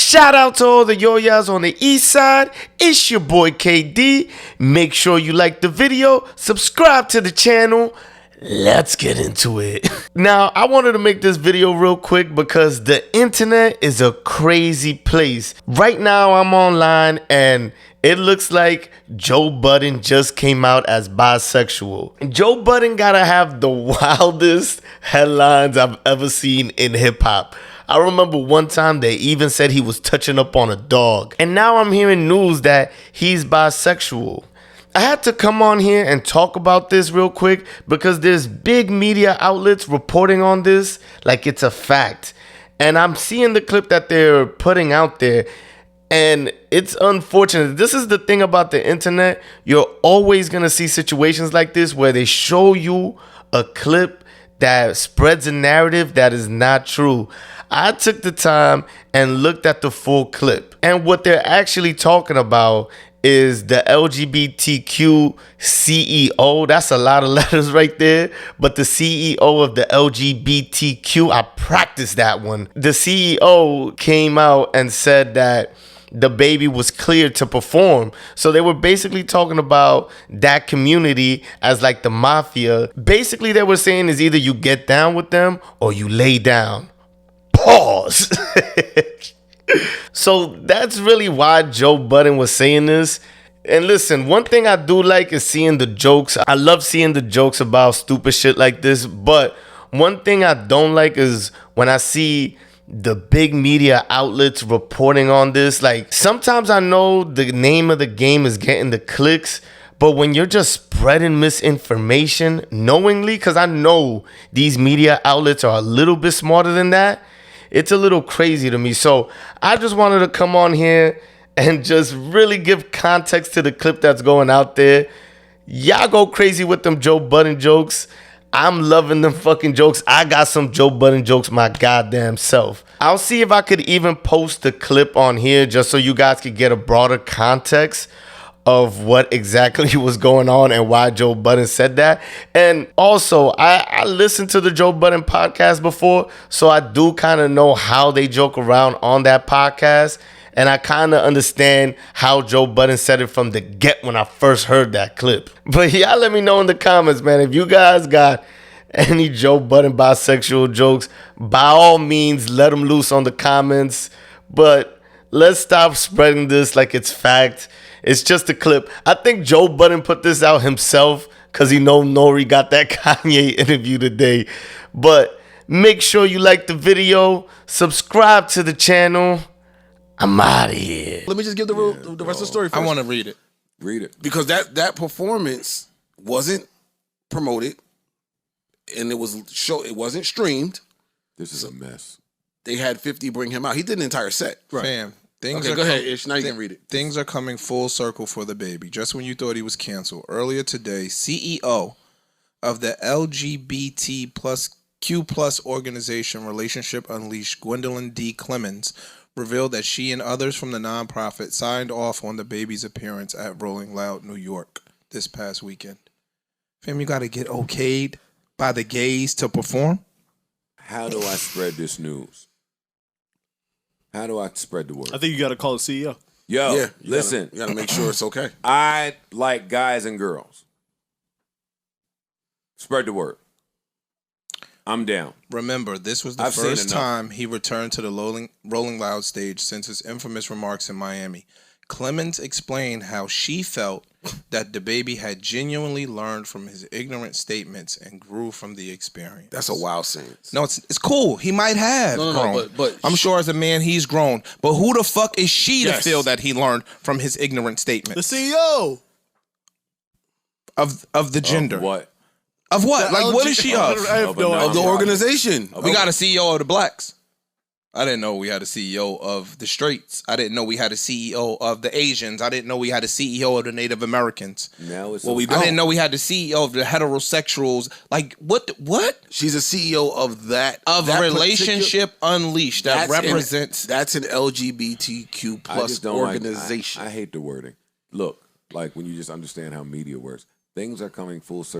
Shout out to all the Yoyas on the east side. It's your boy KD. Make sure you like the video, subscribe to the channel. Let's get into it. Now, I wanted to make this video real quick because the internet is a crazy place. Right now, I'm online and it looks like Joe Budden just came out as bisexual. Joe Budden gotta have the wildest headlines I've ever seen in hip hop. I remember one time they even said he was touching up on a dog. And now I'm hearing news that he's bisexual. I had to come on here and talk about this real quick because there's big media outlets reporting on this like it's a fact. And I'm seeing the clip that they're putting out there. And it's unfortunate. This is the thing about the internet. You're always going to see situations like this where they show you a clip that spreads a narrative that is not true. I took the time and looked at the full clip. And what they're actually talking about is the LGBTQ CEO. That's a lot of letters right there. But the CEO of the LGBTQ, I practiced that one. The CEO came out and said that the baby was cleared to perform. So they were basically talking about that community as like the mafia. Basically, they were saying is either you get down with them or you lay down. Pause. So that's really why Joe Budden was saying this. And listen, one thing I do like is seeing the jokes. I love seeing the jokes about stupid shit like this. But one thing I don't like is when I see the big media outlets reporting on this. Like, sometimes I know the name of the game is getting the clicks, but when you're just spreading misinformation knowingly, because I know these media outlets are a little bit smarter than that, it's a little crazy to me. So I just wanted to come on here and just really give context to the clip that's going out there. Y'all go crazy with them Joe Budden jokes. I'm loving them fucking jokes. I got some Joe Budden jokes my goddamn self. I'll see if I could even post the clip on here just so you guys could get a broader context of what exactly was going on and why Joe Budden said that. And also, I listened to the Joe Budden podcast before, so I do kind of know how they joke around on that podcast. And I kind of understand how Joe Budden said it from the get when I first heard that clip. But y'all let me know in the comments, man, if you guys got any Joe Budden bisexual jokes, by all means, let them loose on the comments. But let's stop spreading this like it's fact. It's just a clip. I think Joe Budden put this out himself because he know Nori got that Kanye interview today. But make sure you like the video, subscribe to the channel. I'm out of here. Let me just give the rest of the story first. I want to read it. Read it. Because that performance wasn't promoted and it wasn't streamed. This is a mess. They had 50 bring him out. He did an entire set. Right. Fam, okay, go ahead, Ish. Now you can read it. Things are coming full circle for the baby. Just when you thought he was canceled. Earlier today, CEO of the LGBTQ+ organization Relationship Unleashed, Gwendolyn D. Clemens, revealed that she and others from the nonprofit signed off on the baby's appearance at Rolling Loud, New York this past weekend. Fam, you got to get okayed by the gays to perform? How do I spread this news? How do I spread the word? I think you got to call the CEO. Yo, yeah, listen. You got to make sure it's okay. I like guys and girls. Spread the word. I'm down. Remember, this was the first time he returned to the Rolling Loud stage since his infamous remarks in Miami. Clemens explained how she felt that the baby had genuinely learned from his ignorant statements and grew from the experience. That's a wild sentence. No, it's cool. He might have grown. But I'm sure as a man he's grown. But who the fuck is she to feel that he learned from his ignorant statements? The CEO of the gender. Of what? Of what? Like, what is she of? I have no idea. Of the organization. We got a CEO of the blacks. I didn't know we had a CEO of the straights. I didn't know we had a CEO of the Asians. I didn't know we had a CEO of the Native Americans. Now it's I didn't know we had the CEO of the heterosexuals. Like, what? She's a CEO of that Relationship Unleashed that represents. That's an LGBTQ plus organization. I hate the wording. Look, like when you just understand how media works, things are coming full circle.